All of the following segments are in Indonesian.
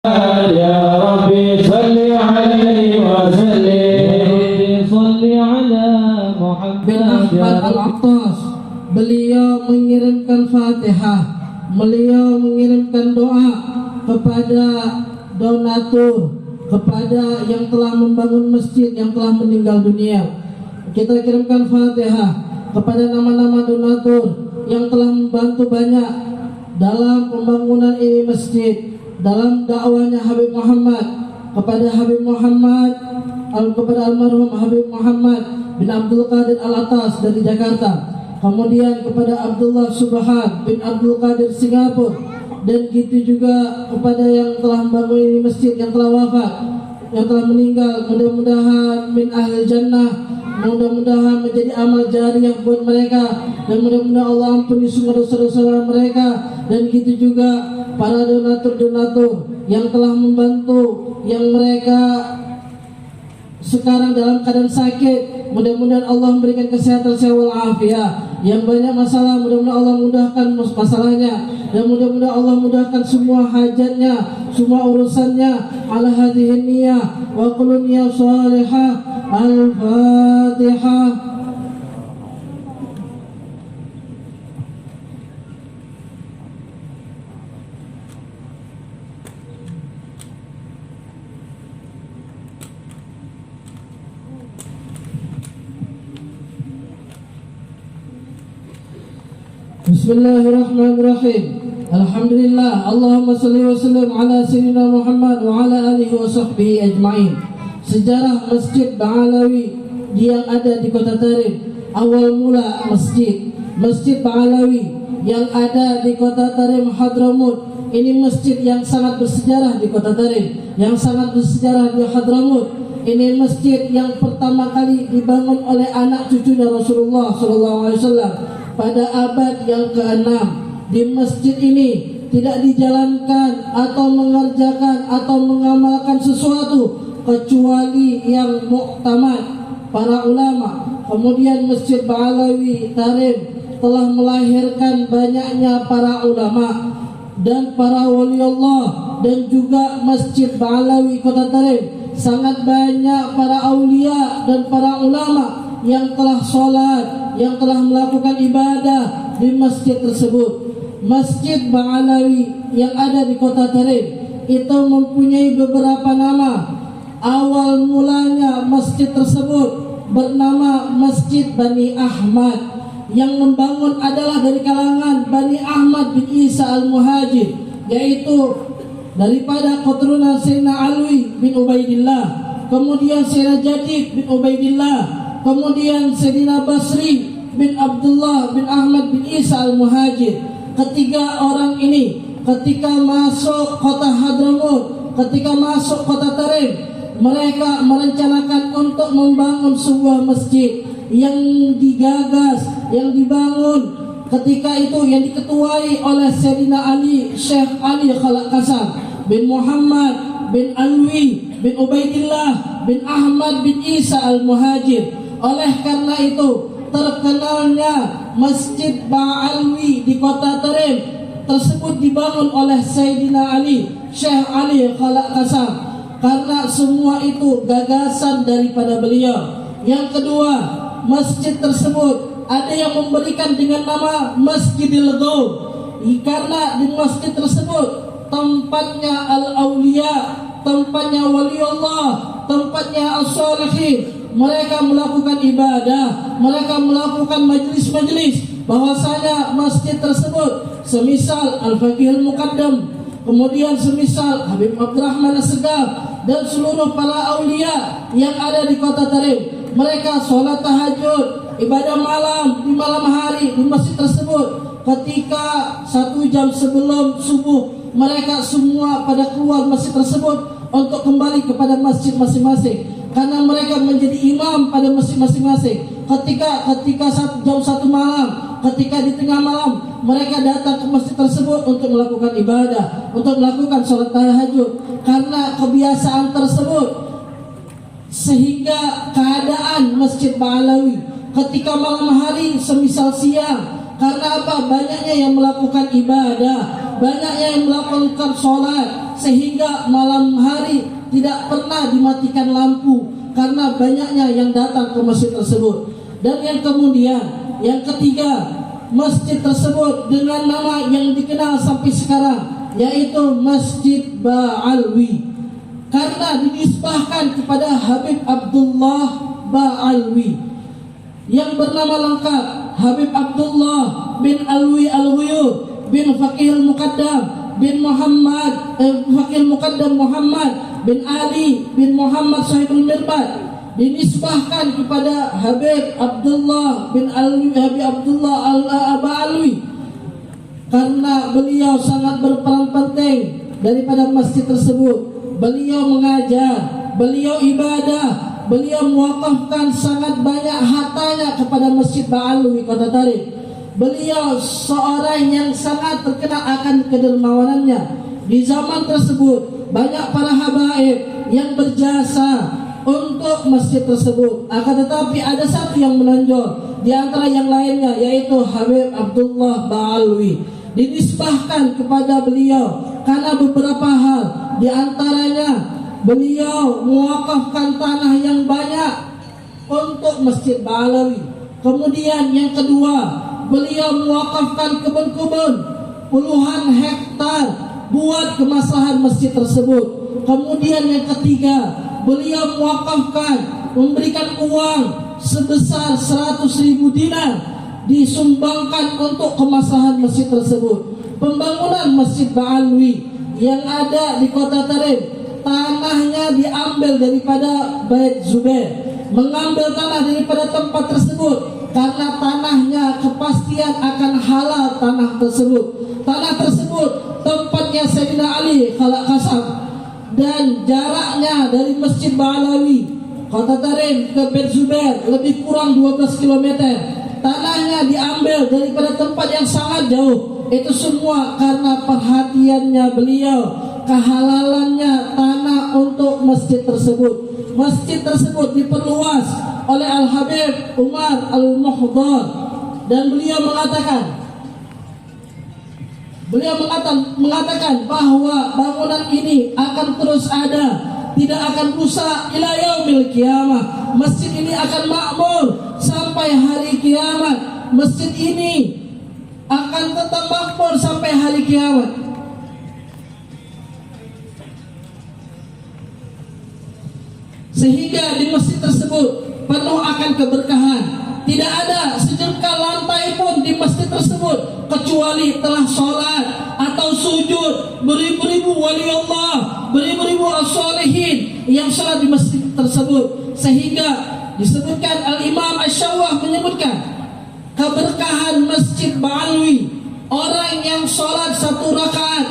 يا ربي صل عليه وسلم صل على محمد bin Ahmad Al-Attas. Beliau mengirimkan Fatihah, beliau mengirimkan doa kepada donatur, kepada yang telah membangun masjid, yang telah meninggal dunia. Kita kirimkan Fatihah kepada nama-nama donatur yang telah membantu banyak dalam pembangunan ini masjid, dalam dakwahnya Habib Muhammad, kepada Habib Muhammad, kepada almarhum Habib Muhammad bin Abdul Qadir Al-Atas dari Jakarta, kemudian kepada Abdullah Subhan bin Abdul Qadir Singapura, dan gitu juga kepada yang telah membangun ini masjid, yang telah wafat, yang telah meninggal. Mudah-mudahan min ahli jannah, mudah-mudahan menjadi amal jariyah buat mereka, dan mudah-mudahan Allah ampuni semua dosa-dosa mereka. Dan gitu juga para donatur-donatur yang telah membantu, yang mereka sekarang dalam keadaan sakit, mudah-mudahan Allah memberikan kesehatan wal afiat. Yang banyak masalah, mudah-mudahan Allah mudahkan masalahnya, dan mudah-mudahan Allah mudahkan semua hajatnya, semua urusannya. Ala hadhihi niyyah wa qulun ya salihah. Al-Fatihah. Bismillahirrahmanirrahim. Alhamdulillah. Allahumma salli wa sallim ala sayyidina Muhammad wa ala alihi wa sahbihi ajma'in. Sejarah Masjid Ba'alawi yang ada di Kota Tarim. Awal mula Masjid Ba'alawi yang ada di Kota Tarim Hadramut. Ini masjid yang sangat bersejarah di Kota Tarim, yang sangat bersejarah di Hadramut. Ini masjid yang pertama kali dibangun oleh anak cucunya Rasulullah SAW pada abad yang ke-6. Di masjid ini tidak dijalankan atau mengerjakan atau mengamalkan sesuatu kecuali yang muktamad para ulama. Kemudian Masjid Ba'alawi Tarim telah melahirkan banyaknya para ulama dan para wali Allah, dan juga Masjid Ba'alawi Kota Tarim sangat banyak para aulia dan para ulama yang telah sholat, yang telah melakukan ibadah di masjid tersebut. Masjid Ba'alawi yang ada di Kota Tarim itu mempunyai beberapa nama. Awal mulanya masjid tersebut bernama Masjid Bani Ahmad. Yang membangun adalah dari kalangan Bani Ahmad bin Isa Al-Muhajir, yaitu daripada keturunan Sayyidina Alwi bin Ubaidillah, kemudian Sayyidina Jadid bin Ubaidillah, kemudian Sayyidina Basri bin Abdullah bin Ahmad bin Isa Al-Muhajir. Ketiga orang ini ketika masuk kota Hadramut, ketika masuk kota Tarim, mereka merencanakan untuk membangun sebuah masjid yang digagas, yang dibangun ketika itu, yang diketuai oleh Sayyidina Ali, Syekh Ali Khalaq Kasam bin Muhammad bin Alwi bin Ubaidillah bin Ahmad bin Isa Al-Muhajir. Oleh karena itu terkenalnya Masjid Ba'alawi di Kota Tarim tersebut dibangun oleh Sayyidina Ali, Syekh Ali Khalaq Kasam, karena semua itu gagasan daripada beliau. Yang kedua, masjid tersebut ada yang memberikan dengan nama Masjidil Ghaub, karena di masjid tersebut tempatnya al-aulia, tempatnya wali Allah, tempatnya as-salihin. Mereka melakukan ibadah, mereka melakukan majlis-majlis. Bahwasanya masjid tersebut semisal Al-Faqih Al-Muqaddam, kemudian semisal Habib Abdurrahman As-Segaf, dan seluruh para aulia yang ada di Kota Tarim, mereka sholat tahajud, ibadah malam di malam hari di masjid tersebut. Ketika 1 jam sebelum subuh, mereka semua pada keluar masjid tersebut untuk kembali kepada masjid masing-masing, karena mereka menjadi imam pada masjid masing-masing. Ketika jam 1 malam, ketika di tengah malam, mereka datang ke masjid tersebut untuk melakukan ibadah, untuk melakukan sholat tahajud. Karena kebiasaan tersebut, sehingga keadaan Masjid Ba'alawi ketika malam hari semisal siang, karena apa? Banyaknya yang melakukan ibadah, banyaknya yang melakukan sholat, sehingga malam hari tidak pernah dimatikan lampu karena banyaknya yang datang ke masjid tersebut. Dan yang kemudian, yang ketiga, masjid tersebut dengan nama yang dikenal sampai sekarang, yaitu Masjid Ba'alwi, karena dinisbahkan kepada Habib Abdullah Ba'alwi yang bernama lengkap Habib Abdullah bin Alwi Al-Ghuyur bin Faqih Al-Muqaddam bin Faqih Al-Muqaddam Muhammad bin Ali bin Muhammad Sahibul Mirbad, dinisbahkan kepada Habib Abdullah bin Alwi, Habib Abdullah Ba'alwi, karena beliau sangat berperan penting daripada masjid tersebut. Beliau mengajar, beliau ibadah, beliau mewakafkan sangat banyak hartanya kepada Masjid Ba'alwi Kota Tarim. Beliau seorang yang sangat terkenal akan kedermawanannya. Di zaman tersebut banyak para habaib yang berjasa untuk masjid tersebut. Akan tetapi ada satu yang menonjol di antara yang lainnya, yaitu Habib Abdullah Ba'alwi. Dinisbahkan kepada beliau karena beberapa hal, di antaranya beliau mewakafkan tanah yang banyak untuk Masjid Ba'alwi. Kemudian yang kedua, beliau mewakafkan kebun-kebun puluhan hektar buat kemaslahan masjid tersebut. Kemudian yang ketiga, beliau mewakafkan, memberikan uang sebesar 100.000 dinar disumbangkan untuk kemaslahan masjid tersebut. Pembangunan Masjid Ba'alwi yang ada di Kota Tarim, tanahnya diambil daripada Bait Zubair, mengambil tanah daripada tempat tersebut karena tanahnya kepastian akan halal tanah tersebut. Tanah tersebut tempatnya Sayyidina Ali Khalaq Qasam, dan jaraknya dari Masjid Ba'alwi Kota Tarim ke Bait Zubair lebih kurang 12 km. Tanahnya diambil daripada tempat yang sangat jauh. Itu semua karena perhatiannya beliau, kehalalannya tanah untuk masjid tersebut. Masjid tersebut diperluas oleh Al-Habib Umar Al-Muhdar, dan beliau mengatakan bahwa bangunan ini akan terus ada, tidak akan rusak ila yaumil qiyamah. Masjid ini akan makmur sampai hari kiamat. Masjid ini akan tetap makmur sampai hari kiamat. Sehingga di masjid tersebut penuh akan keberkahan. Tidak ada sejengkal lantai pun di masjid tersebut kecuali telah sholat atau sujud beribu-ribu wali Allah, beribu-ribu as-salihin yang sholat di masjid tersebut. Sehingga disebutkan Al-Imam Asy-Syawah menyebutkan keberkahan Masjid Ba'alwi, orang yang sholat 1 rakaat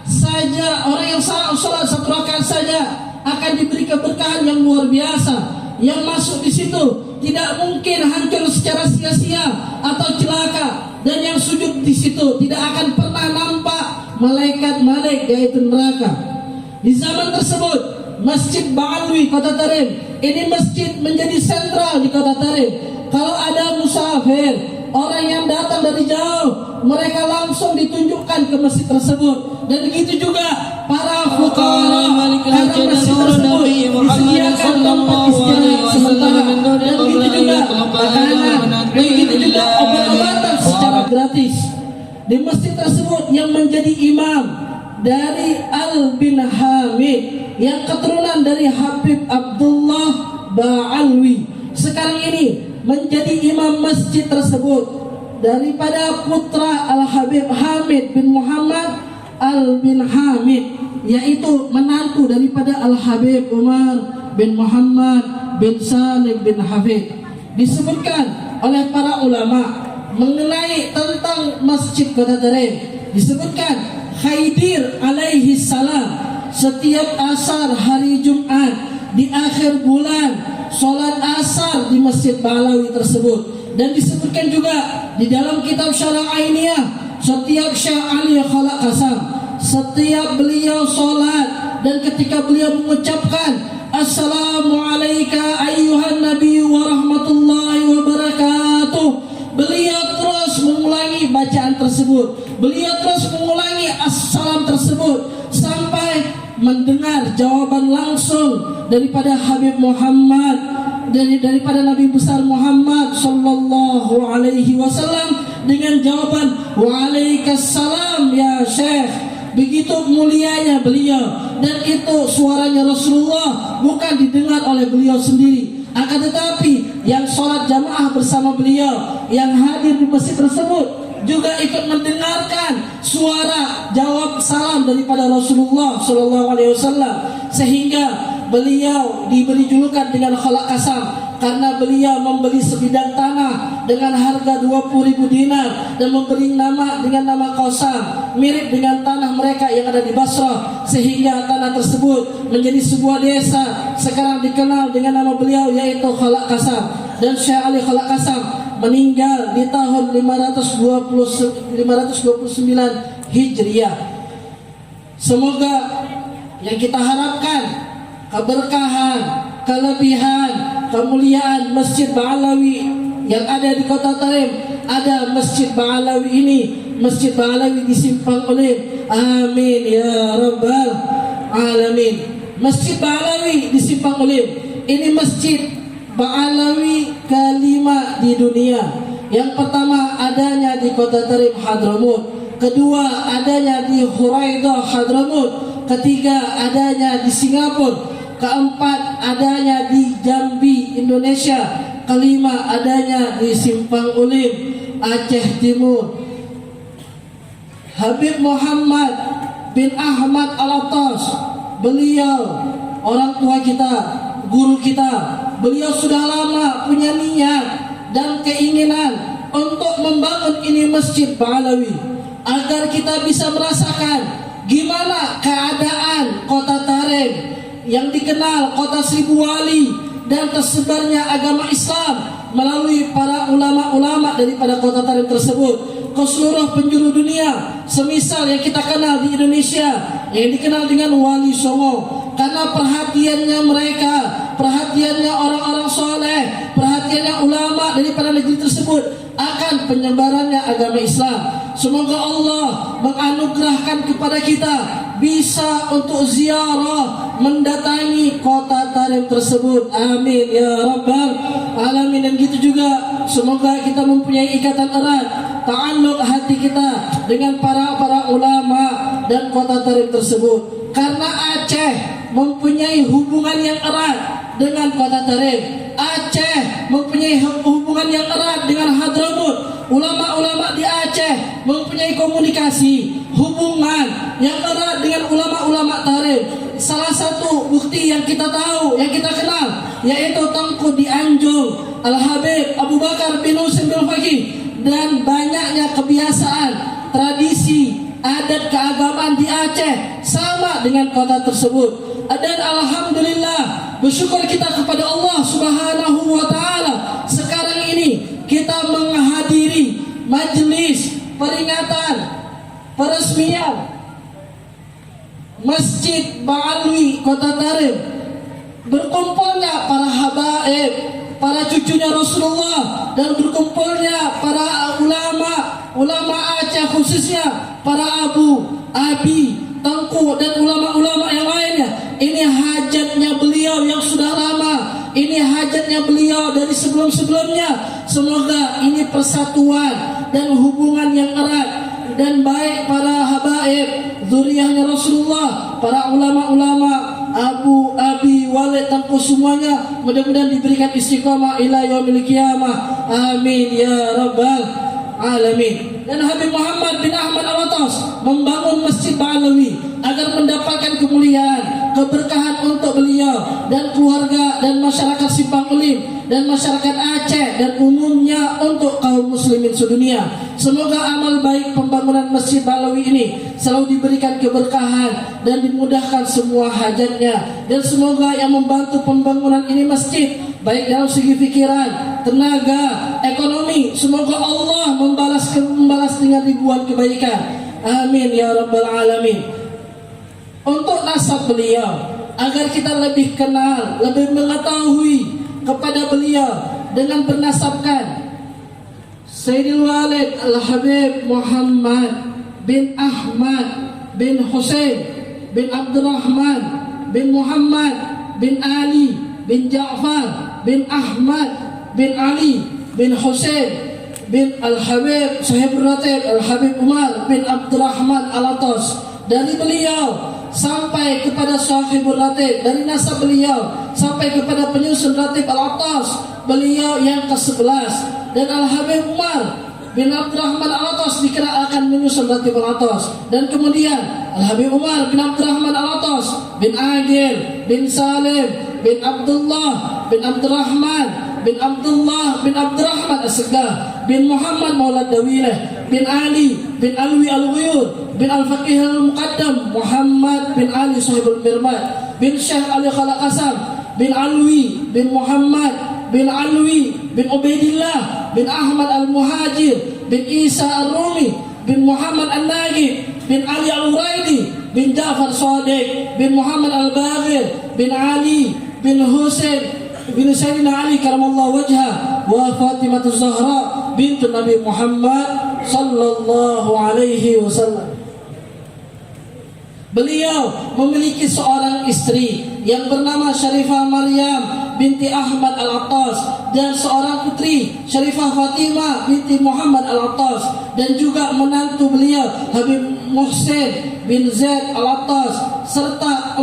saja, orang yang sholat 1 rakaat saja akan diberi keberkahan yang luar biasa. Yang masuk di situ tidak mungkin hancur secara sia-sia atau celaka, dan yang sujud di situ tidak akan pernah nampak malaikat-malaik yaitu neraka. Di zaman tersebut Masjid Ba'alwi Kota Tarim ini masjid menjadi sentral di Kota Tarim. Kalau ada musafir, orang yang datang dari jauh, mereka langsung ditunjukkan ke masjid tersebut. Dan begitu juga para fuqara, karena masjid tersebut disediakan tempat istirahat sementara. Dan begitu juga makanan, dan begitu juga obat-obatan secara gratis. Di masjid tersebut yang menjadi imam dari Al bin Hamid, yang keturunan dari Habib Abdullah Ba'alwi, sekarang ini menjadi imam masjid tersebut daripada putra Al-Habib Hamid bin Muhammad Al bin Hamid, yaitu menantu daripada Al-Habib Umar bin Muhammad bin Salim bin Hafid. Disebutkan oleh para ulama mengenai tentang Masjid Kota Tarim, disebutkan Khaidir alaihi salam setiap asar hari Jumat di akhir bulan sholat asar di Masjid Ba'alwi tersebut. Dan disebutkan juga di dalam kitab Syarah Ainiyah, setiap Syekh Ali Khalaq Qasam, setiap beliau sholat dan ketika beliau mengucapkan Assalamualaikum ayyuhan nabi wa rahmatullahi wa barakatuh, beliau terus mengulangi bacaan tersebut, beliau terus mengulangi assalam tersebut sampai mendengar jawaban langsung daripada Habib Muhammad, daripada Nabi besar Muhammad sallallahu alaihi wasallam dengan jawaban waalaikumsalam ya Syekh. Begitu mulianya beliau, dan itu suaranya Rasulullah, bukan didengar oleh beliau sendiri, akan tetapi yang sholat jamaah bersama beliau, yang hadir di masjid tersebut juga ikut mendengarkan suara jawab salam daripada Rasulullah sallallahu alaihi wasallam, sehingga beliau diberi julukan dengan Khalaq Qasam karena beliau membeli sebidang tanah dengan harga 20.000 dinar dan memberi nama dengan nama Qasam, mirip dengan tanah mereka yang ada di Basrah, sehingga tanah tersebut menjadi sebuah desa sekarang dikenal dengan nama beliau yaitu Khalaq Qasam. Dan Syekh Ali Khalaq Qasam meninggal di tahun 529 Hijriah. Semoga yang kita harapkan keberkahan, kelebihan, kemuliaan Masjid Ba'alawi yang ada di Kota Tarim, ada Masjid Ba'alawi ini, Masjid Ba'alawi di Simpang Olim. Amin ya rabbal alamin. Masjid Ba'alawi di Simpang Olim ini masjid Ba'alawi kelima di dunia. Yang pertama adanya di Kota Tarim Hadramut, kedua adanya di Huraidah Hadramut, ketiga adanya di Singapura, keempat adanya di Jambi Indonesia, kelima adanya di Simpang Olim Aceh Timur. Habib Muhammad bin Ahmad Al-Attas, beliau orang tua kita, guru kita. Beliau sudah lama punya niat dan keinginan untuk membangun ini Masjid Ba'alawi, agar kita bisa merasakan gimana keadaan Kota Tarim yang dikenal kota seribu wali dan tersebarnya agama Islam melalui para ulama-ulama daripada Kota Tarim tersebut ke seluruh penjuru dunia, semisal yang kita kenal di Indonesia yang dikenal dengan Wali Songo, karena perhatiannya mereka, perhatiannya orang-orang soleh, perhatiannya ulama daripada negeri tersebut akan penyebarannya agama Islam. Semoga Allah menganugerahkan kepada kita bisa untuk ziarah mendatangi Kota Tarim tersebut. Amin ya rabbal alamin. Dan gitu juga semoga kita mempunyai ikatan erat, ta'alluq hati kita dengan para ulama dan Kota Tarim tersebut, karena Aceh mempunyai hubungan yang erat dengan Kota Tarim. Aceh mempunyai hubungan yang erat dengan Hadramut. Ulama-ulama di Aceh mempunyai komunikasi, hubungan yang erat dengan ulama-ulama Tarim. Salah satu bukti yang kita tahu, yang kita kenal, yaitu Tengku di Anjung, Al-Habib Abu Bakar bin Husain bin Faqih, dan banyaknya kebiasaan, tradisi, adat keagamaan di Aceh sama dengan kota tersebut. Dan alhamdulillah, bersyukur kita kepada Allah Subhanahu wa taala, sekarang ini kita menghadiri majelis peringatan peresmian Masjid Ba'alawi Kota Tarim. Berkumpulnya para habaib, para cucunya Rasulullah, dan berkumpulnya para ulama Aceh, khususnya para Abu, Abi, Tengku, dan ulama-ulama yang lainnya. Ini hajatnya beliau yang sudah lama, ini hajatnya beliau dari sebelum-sebelumnya. Semoga ini persatuan dan hubungan yang erat dan baik para habaib, zuriyahnya Rasulullah, para ulama-ulama, Abu, Abi, Walid, Tengku, semuanya mudah-mudahan diberikan istiqamah ila yaumil qiyamah. Amin ya rabbal alamin. Dan Habib Muhammad bin Ahmad Al-Attas membangun Masjid Ba'alawi agar mendapatkan kemuliaan, keberkahan untuk beliau dan keluarga dan masyarakat Simpang Olim dan masyarakat Aceh dan umumnya untuk kaum muslimin sedunia. Semoga amal baik pembangunan Masjid Ba'alawi ini selalu diberikan keberkahan dan dimudahkan semua hajatnya, dan semoga yang membantu pembangunan ini masjid, baik dalam segi pikiran, tenaga, ekonomi, semoga Allah membalas dengan ribuan kebaikan. Amin ya rabbal alamin. Untuk nasab beliau, agar kita lebih kenal, lebih mengetahui kepada beliau dengan bernasabkan Sayyidil Walid Al-Habib Muhammad bin Ahmad bin Husain bin Abdurrahman bin Muhammad bin Ali bin Ja'far bin Ahmad bin Ali bin Husain bin Al-Habib Sahibul Ratib Al-Habib Umar bin Abdurrahman Al-Atas. Dari beliau sampai kepada Sahibul Ratib, dari nasab beliau sampai kepada penyusun Ratib Al-Atas, beliau yang ke-11. Dan Al-Habib Umar bin Abdurrahman Al-Atas dikenal akan menyusun Ratib Al-Atas. Dan kemudian Al-Habib Umar bin Abdurrahman Al-Atas bin Agil bin Salim bin Abdullah bin Abdurrahman bin Abdullah bin Abdurrahman As-Segah bin Muhammad Maulad Dawilah bin Ali bin Alwi Al-Ghuyur bin Al-Faqih Al-Muqaddam Muhammad bin Ali Sahibul Mirmad bin Syekh Ali Khalaq Asam bin Alwi bin Muhammad bin Alwi bin Ubaidillah bin Ahmad Al-Muhajir bin Isa Ar-Rumi bin Muhammad An-Nagib bin Ali Al-Uraidi bin Ja'far Shadiq bin Muhammad Al-Baghir bin Ali bin Husain bin Sayyidina Ali karamallahu wajhah wa Fatimah Az-Zahra bintu Nabi Muhammad sallallahu alaihi wasallam. Beliau memiliki seorang istri yang bernama Syarifah Maryam binti Ahmad Al-Attas dan seorang putri Syarifah Fatimah binti Muhammad Al-Attas, dan juga menantu beliau Habib Muhsin bin Zaid Al-Attas serta 4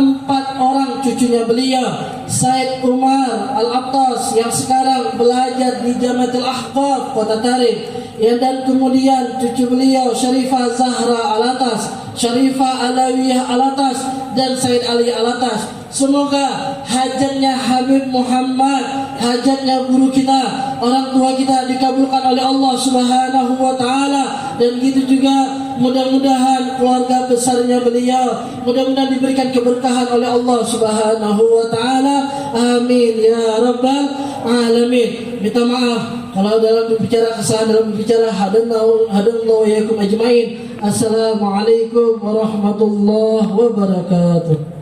orang cucunya beliau, Said Umar Al-Attas yang sekarang belajar di Jamiatul Ahqaf Kota Tarim, dan kemudian cucu beliau Syarifah Zahra Al-Attas, Syarifah Alawiyah Al-Attas, dan Said Ali Al-Attas. Semoga hajatnya Habib Muhammad, hajatnya guru kita, orang tua kita dikabulkan oleh Allah Subhanahu wa taala, dan gitu juga mudah-mudahan keluarga besarnya beliau mudah-mudahan diberikan keberkahan oleh Allah Subhanahu wa taala. Amin ya rabbal alamin. Minta maaf kalau dalam berbicara kesalahan, dalam berbicara hadanallahu wa iyyakum ajmain. Assalamualaikum warahmatullahi wabarakatuh.